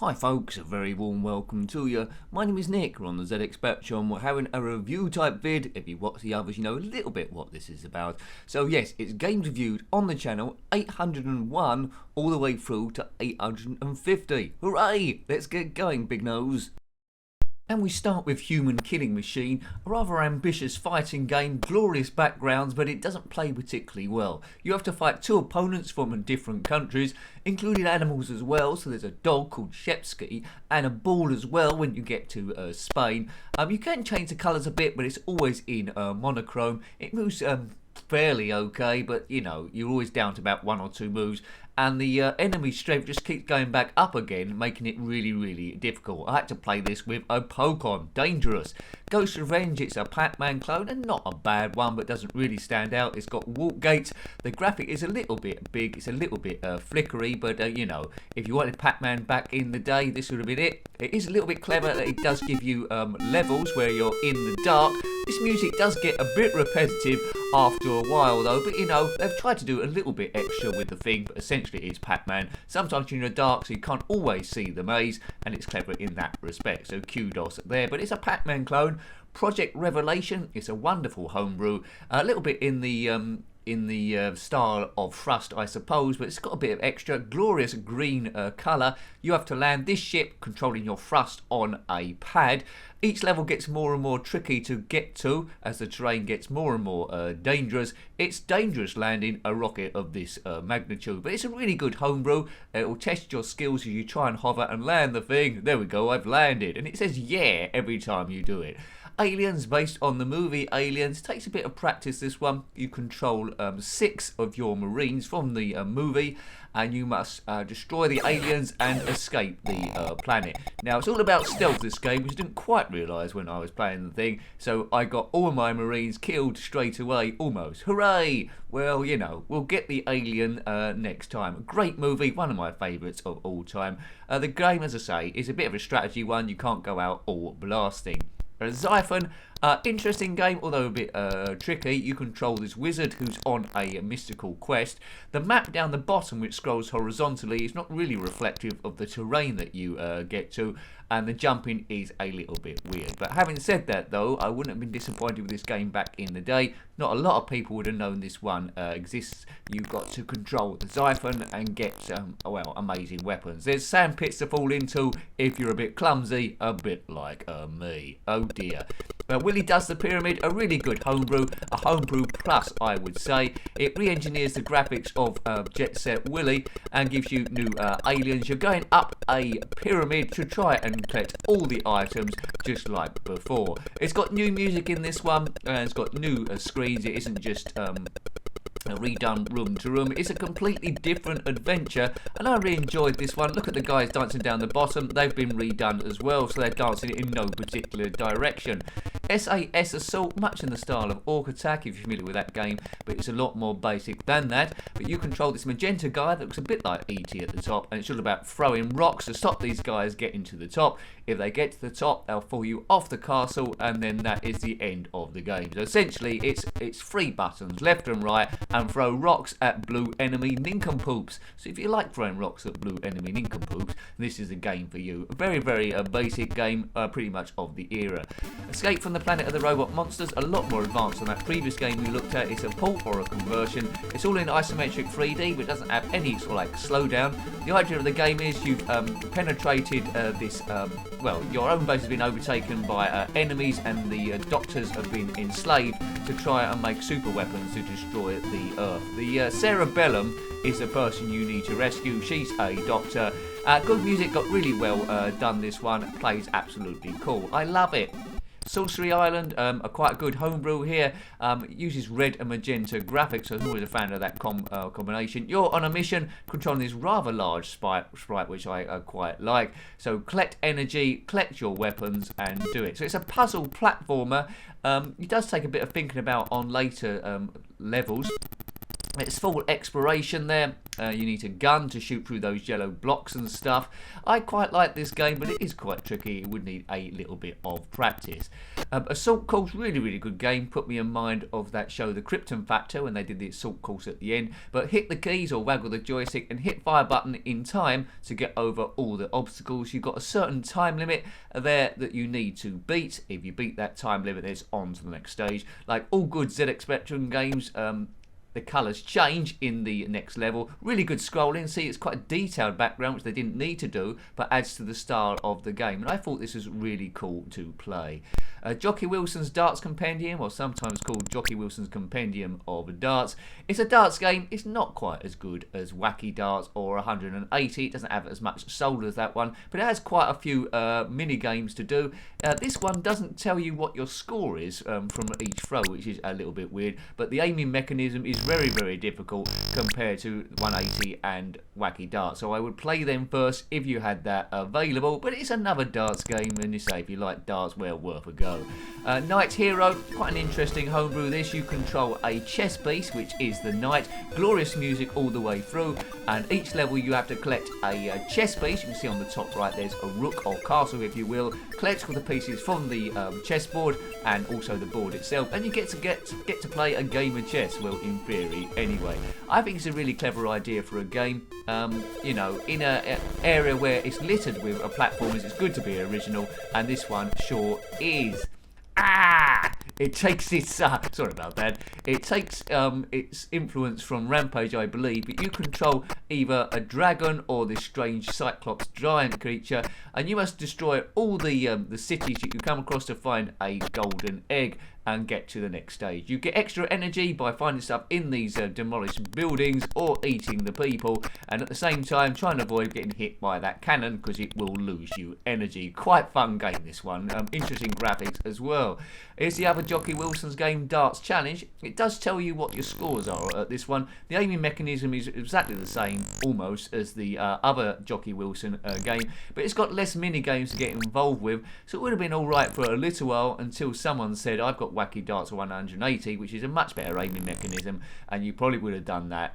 Hi folks, a very warm welcome to you. My name is Nick, we're on the ZX Spectrum. We're having a review type vid. If you watch the others, you know a little bit what this is about. So yes, it's games reviewed on the channel, 801 all the way through to 850. Hooray! Let's get going, big nose. And we start with Human Killing Machine, a rather ambitious fighting game, glorious backgrounds, but it doesn't play particularly well. You have to fight two opponents from different countries, including animals as well, so there's a dog called Shepsky, and a bull as well when you get to Spain. You can change the colours a bit, but it's always in monochrome. It moves fairly okay, but you know, you're always down to about one or two moves. And the enemy strength just keeps going back up again, making it really difficult. I had to play this with a Pokon, dangerous. Ghost Revenge, it's a Pac-Man clone, and not a bad one, but doesn't really stand out. It's got warp gates. The graphic is a little bit big, it's a little bit flickery, but you know, if you wanted Pac-Man back in the day, this would have been it. It is a little bit clever that it does give you levels where you're in the dark. This music does get a bit repetitive after a while though, but you know, they've tried to do a little bit extra with the thing, but essentially it's Pac-Man. Sometimes you're in the dark, so you can't always see the maze, and it's clever in that respect, so kudos there. But it's a Pac-Man clone. Project Revelation, it's a wonderful homebrew, a little bit in the style of Thrust, I suppose, but it's got a bit of extra. Glorious green colour. You have to land this ship controlling your thrust on a pad. Each level gets more and more tricky to get to as the terrain gets more and more dangerous. It's dangerous landing a rocket of this magnitude, but it's a really good homebrew. It will test your skills as you try and hover and land the thing. There we go, I've landed, and it says yeah every time you do it. Aliens, based on the movie Aliens. Takes a bit of practice, this one. You control 6 of your Marines from the movie, and you must destroy the aliens and escape the planet. Now, it's all about stealth, this game, which I didn't quite realise when I was playing the thing, so I got all of my Marines killed straight away, almost. Hooray! Well, you know, we'll get the alien next time. A great movie, one of my favourites of all time. The game, as I say, is a bit of a strategy one. You can't go out all blasting. ZYTHUM, interesting game, although a bit tricky. You control this wizard who's on a mystical quest. The map down the bottom, which scrolls horizontally, is not really reflective of the terrain that you get to, and the jumping is a little bit weird. But having said that though, I wouldn't have been disappointed with this game back in the day. Not a lot of people would have known this one exists. You've got to control the ZYTHUM and get, well, amazing weapons. There's sand pits to fall into if you're a bit clumsy, a bit like me. Oh dear. WILLY does the pyramid, a really good homebrew, a homebrew plus I would say. It re-engineers the graphics of Jet Set Willy and gives you new aliens. You're going up a pyramid to try and collect all the items just like before. It's got new music in this one, and it's got new screens. It isn't just redone room to room. It's a completely different adventure, and I really enjoyed this one. Look at the guys dancing down the bottom. They've been redone as well, so they're dancing in no particular direction. SAS Assault, much in the style of Orc Attack, if you're familiar with that game, but it's a lot more basic than that. But you control this magenta guy that looks a bit like E.T. at the top, and it's all about throwing rocks to stop these guys getting to the top. If they get to the top, they'll fall you off the castle, and then that is the end of the game. So essentially, it's 3 buttons, left and right, and throw rocks at blue enemy nincompoops. So if you like throwing rocks at blue enemy nincompoops, this is a game for you. A very basic game, pretty much of the era. Escape from the Planet of the Robot Monsters, a lot more advanced than that previous game we looked at. It's a port or a conversion. It's all in isometric 3D, but doesn't have any sort of like slowdown. The idea of the game is you've penetrated this, well, your own base has been overtaken by enemies, and the doctors have been enslaved to try and make super weapons to destroy the Earth. The cerebellum is the person you need to rescue. She's a doctor. Good music, got really well done, this one. Plays absolutely cool. I love it. Sorcery Island, quite a good homebrew here. Uses red and magenta graphics, so I'm always a fan of that combination. You're on a mission controlling this rather large sprite which I quite like. So collect energy, collect your weapons, and do it. So it's a puzzle platformer. It does take a bit of thinking about on later levels. It's full exploration there. You need a gun to shoot through those yellow blocks and stuff. I quite like this game, but it is quite tricky. It would need a little bit of practice. Assault Course, really good game. Put me in mind of that show The Krypton Factor when they did the Assault Course at the end. But hit the keys or waggle the joystick and hit fire button in time to get over all the obstacles. You've got a certain time limit there that you need to beat. If you beat that time limit, it's on to the next stage. Like all good ZXspectrum games, the colours change in the next level. Really good scrolling. See, it's quite a detailed background, which they didn't need to do, but adds to the style of the game. And I thought this was really cool to play. Jockey Wilson's Darts Compendium, or sometimes called Jockey Wilson's Compendium of Darts. It's a darts game. It's not quite as good as Wacky Darts or 180. It doesn't have as much soul as that one, but it has quite a few mini games to do. This one doesn't tell you what your score is from each throw, which is a little bit weird, but the aiming mechanism is very difficult compared to 180 and Wacky Darts. So I would play them first if you had that available, but it's another darts game, and you say if you like darts, well, worth a go. Knight Hero, quite an interesting homebrew this. You control a chess piece, which is the knight. Glorious music all the way through, and each level you have to collect a chess piece. You can see on the top right there's a rook or castle, if you will. Collect all the pieces from the chessboard and also the board itself, and you get to play a game of chess. Well, in theory, anyway. I think it's a really clever idea for a game. You know, in an area where it's littered with platformers, it's good to be original, and this one sure is. It takes its sorry about that. It takes its influence from Rampage, I believe, but you control either a dragon or this strange Cyclops giant creature, and you must destroy all the cities that you come across to find a golden egg and get to the next stage. You get extra energy by finding stuff in these demolished buildings or eating the people, and at the same time trying to avoid getting hit by that cannon because it will lose you energy. Quite fun game, this one. Interesting graphics as well. Here's the other Jockey Wilson's game, Darts Challenge. It does tell you what your scores are at this one. The aiming mechanism is exactly the same almost as the other Jockey Wilson game, but it's got less mini games to get involved with, so it would have been alright for a little while until someone said, I've got Wacky Darts 180, which is a much better aiming mechanism, and you probably would have done that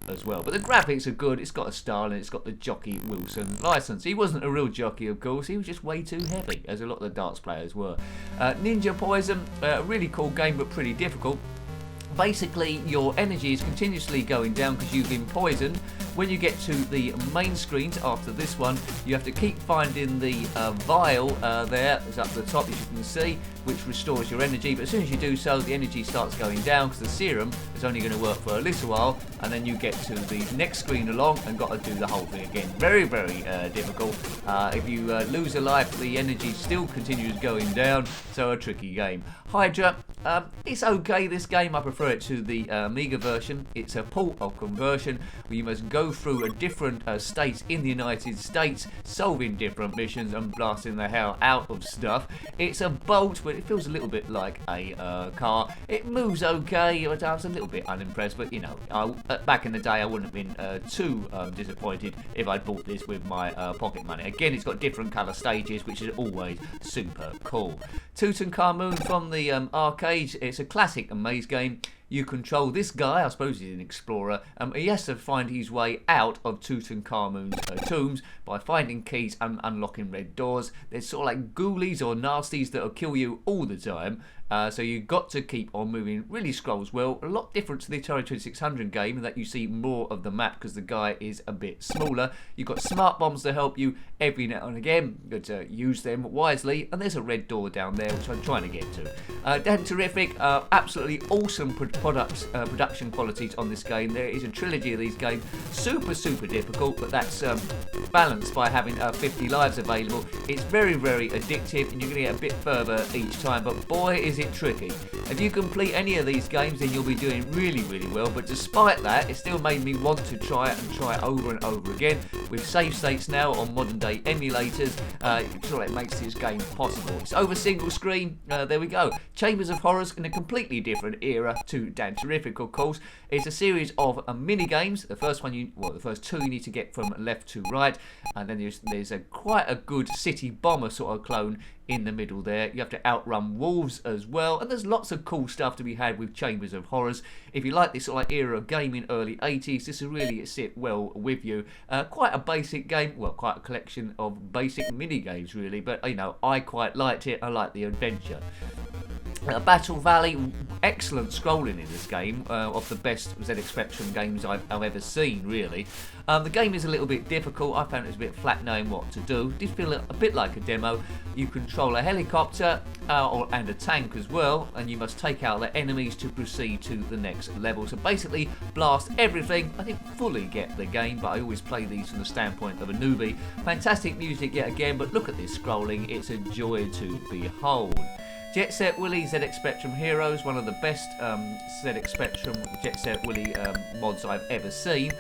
as well. But the graphics are good. It's got a style, and it's got the Jockey Wilson license. He wasn't a real jockey, of course. He was just way too heavy, as a lot of the darts players were. Ninja Poison, a really cool game, but pretty difficult. Basically, your energy is continuously going down because you've been poisoned. When you get to the main screens after this one, you have to keep finding the vial there. It's up the top, as you can see, which restores your energy. But as soon as you do so, the energy starts going down because the serum is only going to work for a little while, and then you get to the next screen along and got to do the whole thing again. Very difficult. If you lose a life, the energy still continues going down, so a tricky game. HYDRA, it's okay, this game. I prefer it to the Amiga version. It's a port of conversion where you must go through a different states in the United States, solving different missions and blasting the hell out of stuff. It's a bolt, but it feels a little bit like a car. It moves okay. I was a little bit unimpressed, but you know, back in the day I wouldn't have been too disappointed if I'd bought this with my pocket money. Again, it's got different colour stages, which is always super cool. TUTANKHAMUN from the arcades. It's a classic maze game. You control this guy, I suppose he's an explorer. He has to find his way out of Tutankhamun's tombs by finding keys and unlocking red doors. There's sort of like ghoulies or nasties that'll kill you all the time. So you've got to keep on moving. Really scrolls well. A lot different to the Atari 2600 game in that you see more of the map because the guy is a bit smaller. You've got smart bombs to help you every now and again. You've got to use them wisely. And there's a red door down there which I'm trying to get to. DANTERIFFIK, absolutely awesome production qualities on this game. There is a trilogy of these games. Super difficult, but that's balanced by having 50 lives available. It's very addictive, and you're going to get a bit further each time, but boy is it tricky. If you complete any of these games, then you'll be doing really well, but despite that, it still made me want to try it and try it over and over again. With save states now on modern day emulators, it makes this game possible. It's over single screen. There we go. Chambers of Horrors in a completely different era to DANTERIFFIK, of course. It's a series of mini games. The first two you need to get from left to right, and then there's quite a good city bomber sort of clone in the middle there. You have to outrun wolves as well, and there's lots of cool stuff to be had with Chambers of Horrors. If you like this sort of like era of gaming, early 80s, this will really sit well with you. Quite a basic game, well, quite a collection of basic mini games really, but you know, I quite liked it. I like the adventure. Battle Valley, excellent scrolling in this game, of the best ZX Spectrum games I've ever seen, really. The game is a little bit difficult. I found it was a bit flat knowing what to do. It did feel a bit like a demo. You control a helicopter and a tank as well, and you must take out the enemies to proceed to the next level. So basically, blast everything. I didn't fully get the game, but I always play these from the standpoint of a newbie. Fantastic music yet again, but look at this scrolling. It's a joy to behold. Jet Set Willy ZX Spectrum Heroes, one of the best ZX Spectrum Jet Set Willy mods I've ever seen.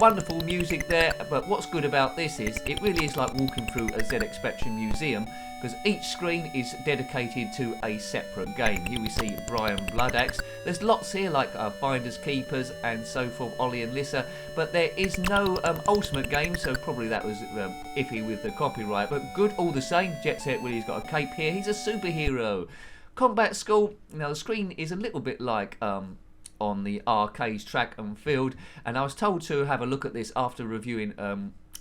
Wonderful music there, but what's good about this is it really is like walking through a ZX Spectrum museum, because each screen is dedicated to a separate game. Here we see Brian Bloodaxe. There's lots here like Finders Keepers and so forth, Ollie and Lissa, but there is no Ultimate game, so probably that was iffy with the copyright, but good all the same. Jet Set Willy's got a cape here, he's a superhero. Combat School, now the screen is a little bit like on the arcades Track and Field, and I was told to have a look at this after reviewing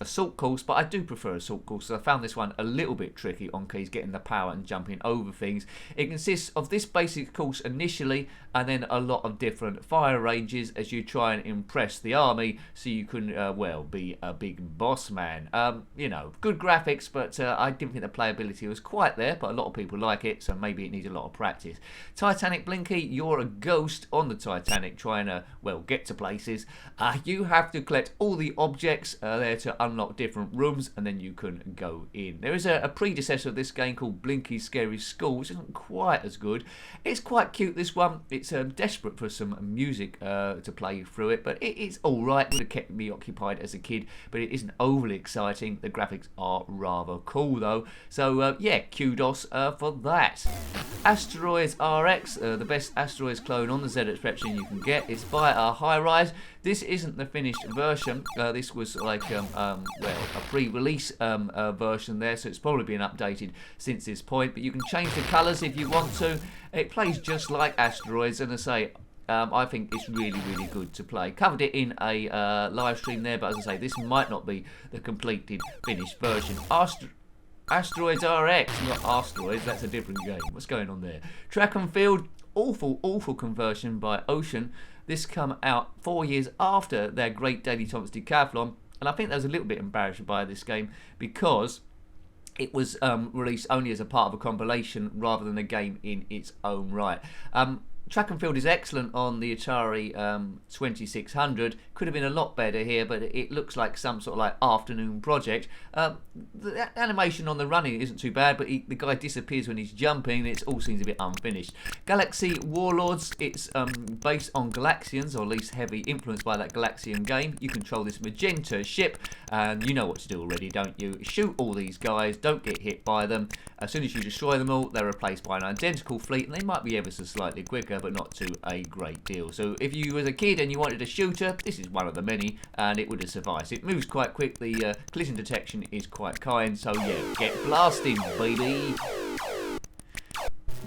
Assault Course, but I do prefer Assault Course, so I found this one a little bit tricky on keys, getting the power and jumping over things. It consists of this basic course initially, and then a lot of different fire ranges as you try and impress the army, so you can, well, be a big boss man. You know, good graphics, but I didn't think the playability was quite there, but a lot of people like it, so maybe it needs a lot of practice. Titanic Blinky, you're a ghost on the Titanic trying to, well, get to places. You have to collect all the objects there to unlock different rooms, and then you can go in. There is a predecessor of this game called Blinky's Scary School, which isn't quite as good. It's quite cute, this one. It's desperate for some music to play through it, but it is alright. Would have kept me occupied as a kid, but it isn't overly exciting. The graphics are rather cool though, so yeah, kudos for that. Asteroids RX, the best Asteroids clone on the ZX Spectrum you can get. It's by High-Rise. This isn't the finished version. This was like well, a pre-release version there, so it's probably been updated since this point, but you can change the colours if you want to. It plays just like Asteroids, and I say I think it's really, really good to play. Covered it in a live stream there, but as I say, this might not be the completed finished version. Asteroids RX, not Asteroids, that's a different game. What's going on there? Track and Field, awful conversion by Ocean. This come out 4 years after their Great Daily Thomas Decathlon, and I think that was a little bit embarrassed by this game because it was released only as a part of a compilation rather than a game in its own right. Track and Field is excellent on the Atari 2600. Could have been a lot better here, but it looks like some sort of like afternoon project. The animation on the running isn't too bad, but the guy disappears when he's jumping. It all seems a bit unfinished. Galaxy Warlords, it's based on Galaxians, or at least heavy influenced by that Galaxian game. You control this magenta ship, and you know what to do already, don't you? Shoot all these guys, don't get hit by them. As soon as you destroy them all, they're replaced by an identical fleet, and they might be ever so slightly quicker, but not to a great deal. So if you was a kid and you wanted a shooter, this is one of the many, and it would have sufficed. It moves quite quick, the collision detection is quite kind, so yeah, get blasting, baby.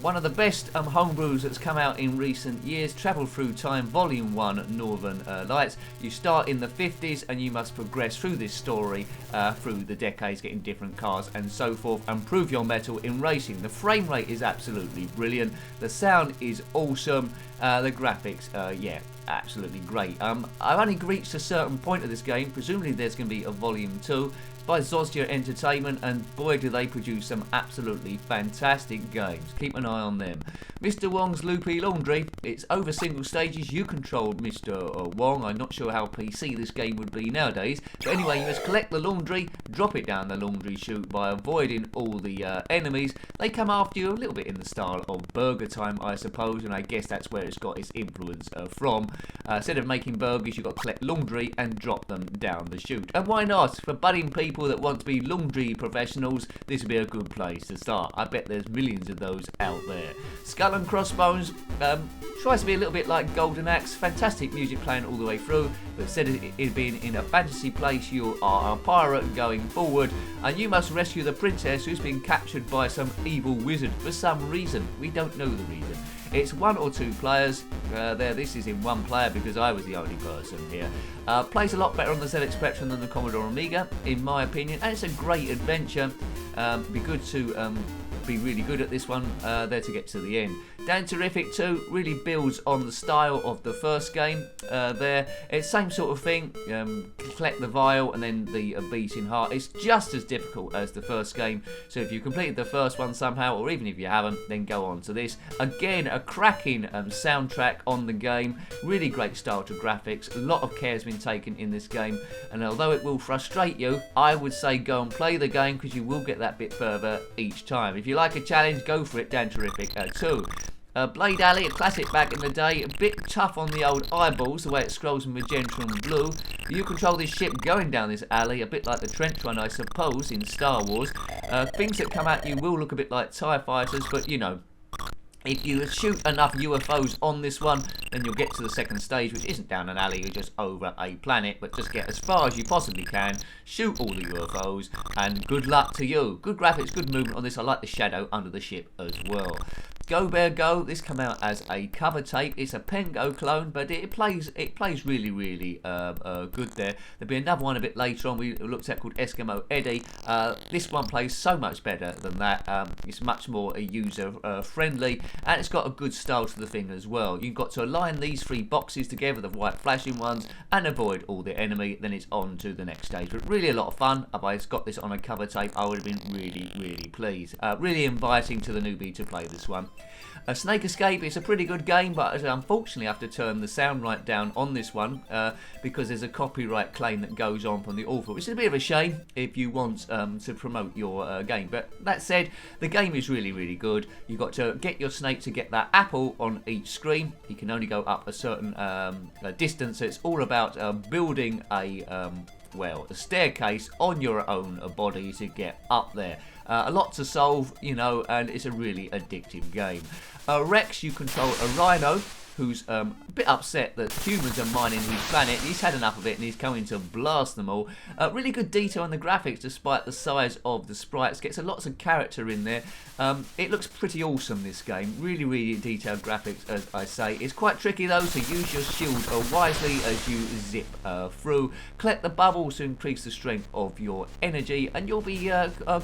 One of the best homebrews that's come out in recent years, Travel Through Time Volume 1 Northern Lights. You start in the 50s and you must progress through this story through the decades, getting different cars and so forth, and prove your mettle in racing. The frame rate is absolutely brilliant, the sound is awesome, the graphics, yeah, absolutely great. I've only reached a certain point of this game, presumably there's going to be a Volume 2. By Zozia Entertainment, and boy do they produce some absolutely fantastic games. Keep an eye on them. Mr. Wong's Loopy Laundry, it's over single stages. You control Mr. Wong. I'm not sure how PC this game would be nowadays, but anyway, you must collect the laundry, drop it down the laundry chute by avoiding all the enemies. They come after you a little bit in the style of Burger Time, I suppose, and I guess that's where it's got its influence from. Instead of making burgers, you've got to collect laundry and drop them down the chute. And why not? For budding people people that want to be laundry professionals, this would be a good place to start. I bet there's millions of those out there. Skull and Crossbones tries to be a little bit like Golden Axe. Fantastic music playing all the way through, but instead of it being in a fantasy place, you are a pirate going forward, and you must rescue the princess who's been captured by some evil wizard for some reason. We don't know the reason. It's 1 or 2 players. This is in 1 player because I was the only person here. Plays a lot better on the ZXspectrum than the Commodore Amiga, in my opinion, and it's a great adventure. Be good to be really good at this one there to get to the end. DANTERIFFIK 2 really builds on the style of the first game there. It's same sort of thing, collect the vial and then the beating heart. It's just as difficult as the first game, so if you completed the first one somehow, or even if you haven't, then go on to this. Again, a cracking soundtrack on the game, really great style to graphics, a lot of care has been taken in this game, and although it will frustrate you, I would say go and play the game because you will get that bit further each time. If you like a challenge, go for it. DANTERIFFIK 2. Blade Alley, a classic back in the day, a bit tough on the old eyeballs, the way it scrolls in magenta and blue. You control this ship going down this alley, a bit like the trench run, I suppose, in Star Wars. Things that come at you will look a bit like TIE fighters, but you know, if you shoot enough UFOs on this one, then you'll get to the second stage, which isn't down an alley, you're just over a planet, but just get as far as you possibly can, shoot all the UFOs, and good luck to you. Good graphics, good movement on this. I like the shadow under the ship as well. Go Bear Go, this came out as a cover tape. It's a Pengo clone, but it plays really good there. There'll be another one a bit later on we looked at called Eskimo Eddie. This one plays so much better than that. It's much more user friendly, and it's got a good style to the thing as well. You've got to align these 3 boxes together, the white flashing ones, and avoid all the enemy, then it's on to the next stage. But really a lot of fun. If I got this on a cover tape, I would have been really pleased. Really inviting to the newbie to play this one. Snake Escape is a pretty good game, but unfortunately I have to turn the sound right down on this one because there's a copyright claim that goes on from the author, which is a bit of a shame if you want to promote your game. But that said, the game is really good. You've got to get your snake to get that apple on each screen. You can only go up a certain distance, so it's all about building a staircase on your own body to get up there. A lot to solve, you know, and it's a really addictive game. Rex, you control a rhino who's a bit upset that humans are mining his planet. He's had enough of it and he's coming to blast them all. Really good detail on the graphics despite the size of the sprites. Gets lots of character in there. It looks pretty awesome, this game. Really detailed graphics, as I say. It's quite tricky though, so use your shield wisely as you zip through. Collect the bubbles to increase the strength of your energy and you'll be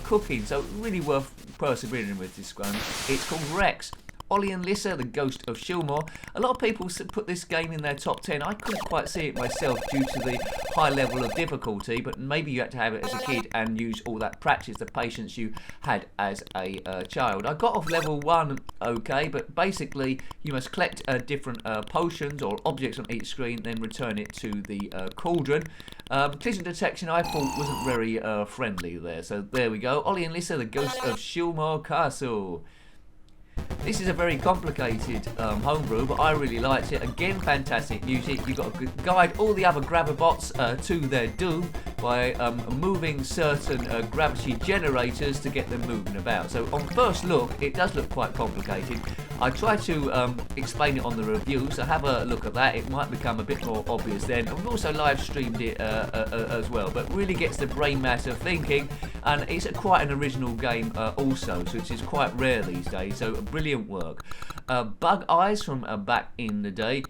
cooking, so really worth persevering with this one. It's called Rex. OLLI and Lissa, the Ghost of Shilmore. A lot of people put this game in their top 10. I couldn't quite see it myself due to the high level of difficulty, but maybe you had to have it as a kid and use all that practice, the patience you had as a child. I got off level 1 okay, but basically you must collect different potions or objects on each screen, then return it to the cauldron. Collision detection I thought wasn't very friendly there, so there we go. OLLI and Lissa, the Ghost of Shilmore Castle. This is a very complicated homebrew, but I really liked it. Again, fantastic music. You've got to guide all the other grabber bots to their doom by moving certain gravity generators to get them moving about. So on first look, it does look quite complicated. I tried to explain it on the review, so have a look at that. It might become a bit more obvious then. I've also live streamed it as well, but really gets the brain matter thinking, and it's quite an original game also, so which is quite rare these days. So brilliant work. Bug Eyes from back in the day.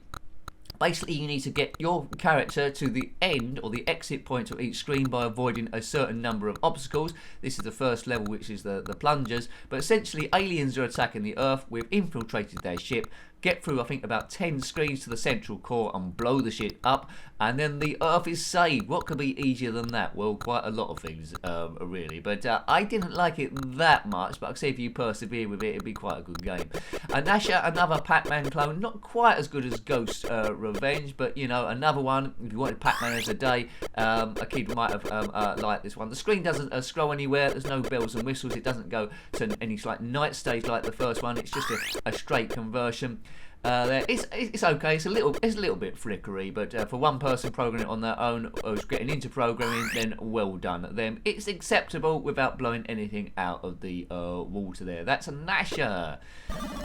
Basically, you need to get your character to the end or the exit point of each screen by avoiding a certain number of obstacles. This is the first level, which is the plungers. But essentially, aliens are attacking the Earth. We've infiltrated their ship. Get through, I think, about 10 screens to the central core and blow the shit up, and then the Earth is saved. What could be easier than that? Well, quite a lot of things, really. But I didn't like it that much, but I'd say if you persevere with it, it'd be quite a good game. GNASHER, another Pac-Man clone. Not quite as good as Ghost Revenge, but, you know, another one. If you wanted Pac-Man as a day, a keeper might have liked this one. The screen doesn't scroll anywhere. There's no bells and whistles. It doesn't go to any like night stage like the first one. It's just a straight conversion. there. It's okay. It's a little bit flickery, but for one person programming it on their own who's getting into programming, then well done them. It's acceptable without blowing anything out of the water there. That's a GNASHER.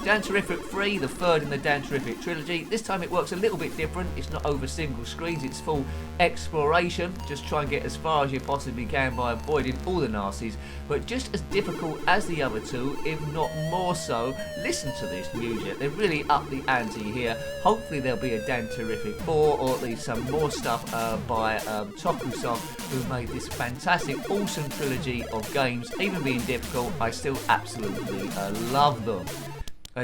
DANTERIFFIK 3, the third in the DANTERIFFIK trilogy. This time it works a little bit different. It's not over single screens. It's full exploration. Just try and get as far as you possibly can by avoiding all the nasties, but just as difficult as the other two, if not more so. Listen to this music. They're really up the ante here. Hopefully there'll be a DANTERIFFIK 4 or at least some more stuff by Tokusoft, who made this fantastic, awesome trilogy of games. Even being difficult, I still absolutely love them.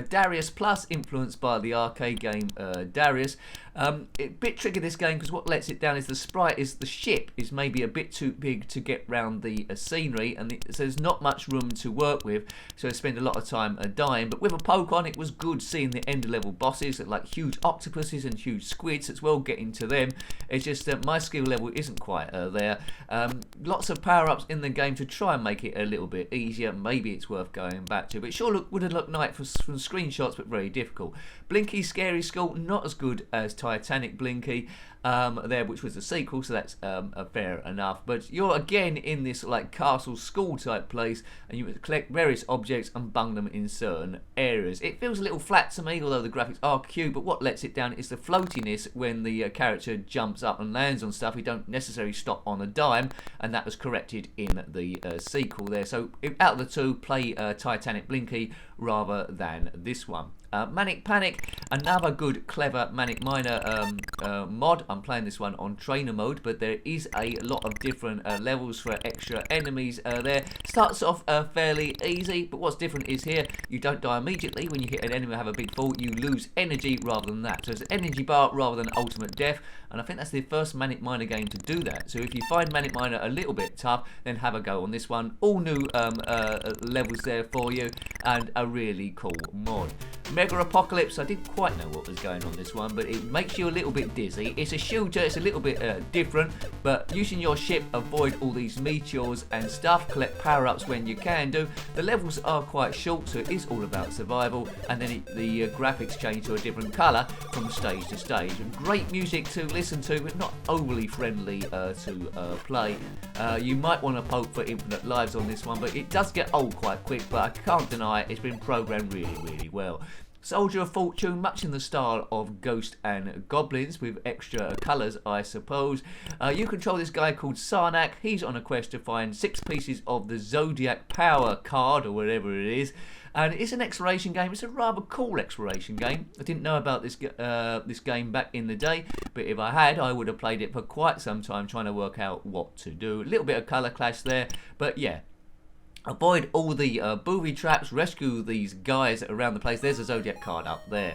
Darius Plus, influenced by the arcade game Darius. A bit tricky this game because what lets it down is the ship is maybe a bit too big to get round the scenery, and so there's not much room to work with, so I spend a lot of time dying. But with a poke on, it was good seeing the end level bosses like huge octopuses and huge squids as well, getting to them. It's just that my skill level isn't quite there. Lots of power-ups in the game to try and make it a little bit easier. Maybe it's worth going back to, but it sure would have looked nice from screenshots, but very difficult. BLINKY'S Scary School, not as good as TITANIC Blinky there, which was the sequel, so that's fair enough. But you're again in this like castle school type place, and you collect various objects and bung them in certain areas. It feels a little flat to me, although the graphics are cute, but what lets it down is the floatiness when the character jumps up and lands on stuff. He don't necessarily stop on a dime, and that was corrected in the sequel there. So out of the two, play TITANIC Blinky rather than this one. Manic Panic, another good, clever Manic Miner mod. I'm playing this one on trainer mode, but there is a lot of different levels for extra enemies there. Starts off fairly easy, but what's different is here, you don't die immediately when you hit an enemy or have a big fall. You lose energy rather than that. So it's an energy bar rather than ultimate death, and I think that's the first Manic Miner game to do that. So if you find Manic Miner a little bit tough, then have a go on this one. All new levels there for you, and a really cool mod. Mega Apocalypse, I didn't quite know what was going on this one, but it makes you a little bit dizzy. It's a shooter, it's a little bit different, but using your ship, avoid all these meteors and stuff, collect power-ups when you can do. The levels are quite short, so it is all about survival, and then the graphics change to a different colour from stage to stage. Great music to listen to, but not overly friendly to play. You might want to poke for infinite lives on this one, but it does get old quite quick, but I can't deny it's been programmed really, really well. Soldier of Fortune, much in the style of Ghost and Goblins, with extra colours, I suppose. You control this guy called Sarnak. He's on a quest to find 6 pieces of the Zodiac Power card, or whatever it is. And it's an exploration game. It's a rather cool exploration game. I didn't know about this this game back in the day, but if I had, I would have played it for quite some time, trying to work out what to do. A little bit of colour clash there, but yeah. Avoid all the booby traps, rescue these guys around the place. There's a Zodiac card up there.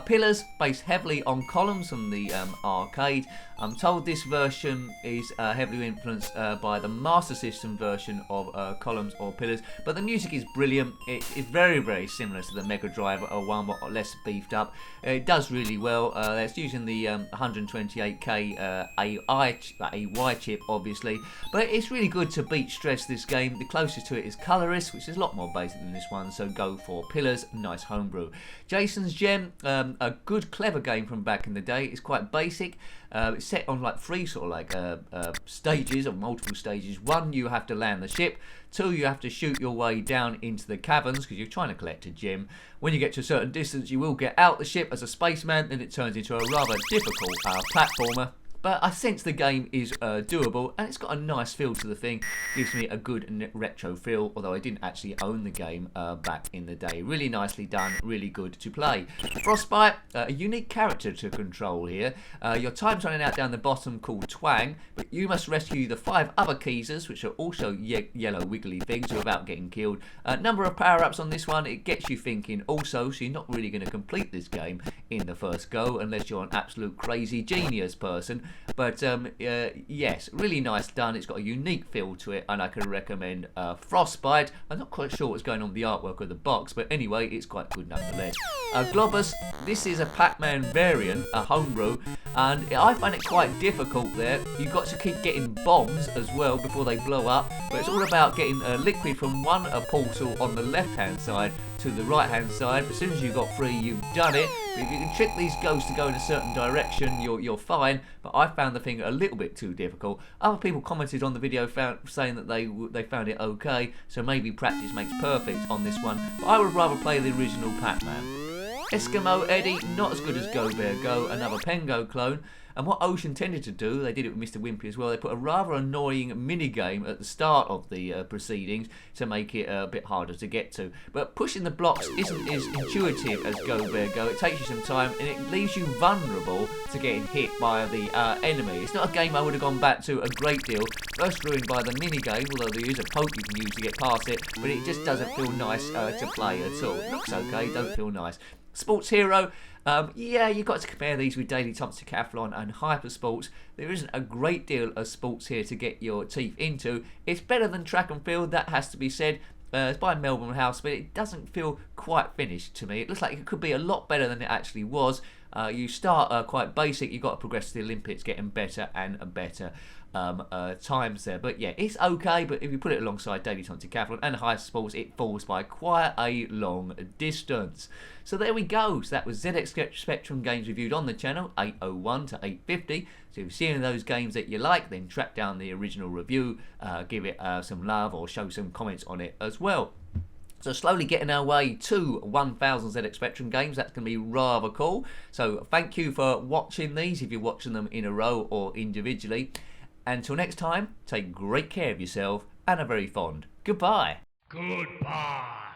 Pillars, based heavily on columns from the arcade. I'm told this version is heavily influenced by the Master System version of columns or pillars, but the music is brilliant. It's very, very similar to the Mega Drive one, but less beefed up. It does really well. It's using the 128K AY chip, obviously, but it's really good to beat stress this game. The closest to it is Colorist, which is a lot more basic than this one, so go for Pillars. Nice homebrew. Jason's Gem, a good, clever game from back in the day. It's quite basic. It's set on like 3 sort of like stages, or multiple stages. 1, you have to land the ship. 2, you have to shoot your way down into the caverns because you're trying to collect a gem. When you get to a certain distance, you will get out the ship as a spaceman, then it turns into a rather difficult platformer. But I sense the game is doable, and it's got a nice feel to the thing. Gives me a good retro feel, although I didn't actually own the game back in the day. Really nicely done, really good to play. Frostbite, a unique character to control here. Your time's running out down the bottom called Twang, but you must rescue the 5 other Keezers, which are also yellow wiggly things without getting killed. Number of power-ups on this one, it gets you thinking also, so you're not really going to complete this game in the first go, unless you're an absolute crazy genius person. But yes, really nice done. It's got a unique feel to it, and I can recommend Frostbite. I'm not quite sure what's going on with the artwork of the box, but anyway, it's quite good nonetheless. Globus, this is a Pac-Man variant, a homebrew, and I find it quite difficult there. You've got to keep getting bombs as well before they blow up, but it's all about getting liquid from one portal on the left hand side to the right hand side. As soon as you've got 3, you've done it. But if you can trick these ghosts to go in a certain direction, you're fine. But I found the thing a little bit too difficult. Other people commented on the video saying that they found it okay, so maybe practice makes perfect on this one. But I would rather play the original Pac-Man. Eskimo Eddie, not as good as Go Bear Go, another Pengo clone. And what Ocean tended to do, they did it with Mr. Wimpy as well, they put a rather annoying minigame at the start of the proceedings to make it a bit harder to get to. But pushing the blocks isn't as intuitive as Go Bear Go. It takes you some time and it leaves you vulnerable to getting hit by the enemy. It's not a game I would have gone back to a great deal. First ruined by the minigame, although there is a poke you can use to get past it, but it just doesn't feel nice to play at all. It looks okay, don't feel nice. Sports Hero, yeah, you've got to compare these with Daily Thompson Decathlon and Hyper Sports. There isn't a great deal of sports here to get your teeth into. It's better than Track and Field, that has to be said. It's by Melbourne House, but it doesn't feel quite finished to me. It looks like it could be a lot better than it actually was. You start quite basic, you've got to progress to the Olympics, getting better and better times there. But yeah, it's okay, but if you put it alongside Daily Thompson Decathlon and Hyper Sports, it falls by quite a long distance. So there we go. So that was zxspectrum games reviewed on the channel, 801 to 850. So if you're seeing those games that you like, then track down the original review, give it some love or show some comments on it as well. So slowly getting our way to 1000 zxspectrum games. That's going to be rather cool. So thank you for watching these, if you're watching them in a row or individually. Until next time, take great care of yourself and are very fond. Goodbye. Goodbye.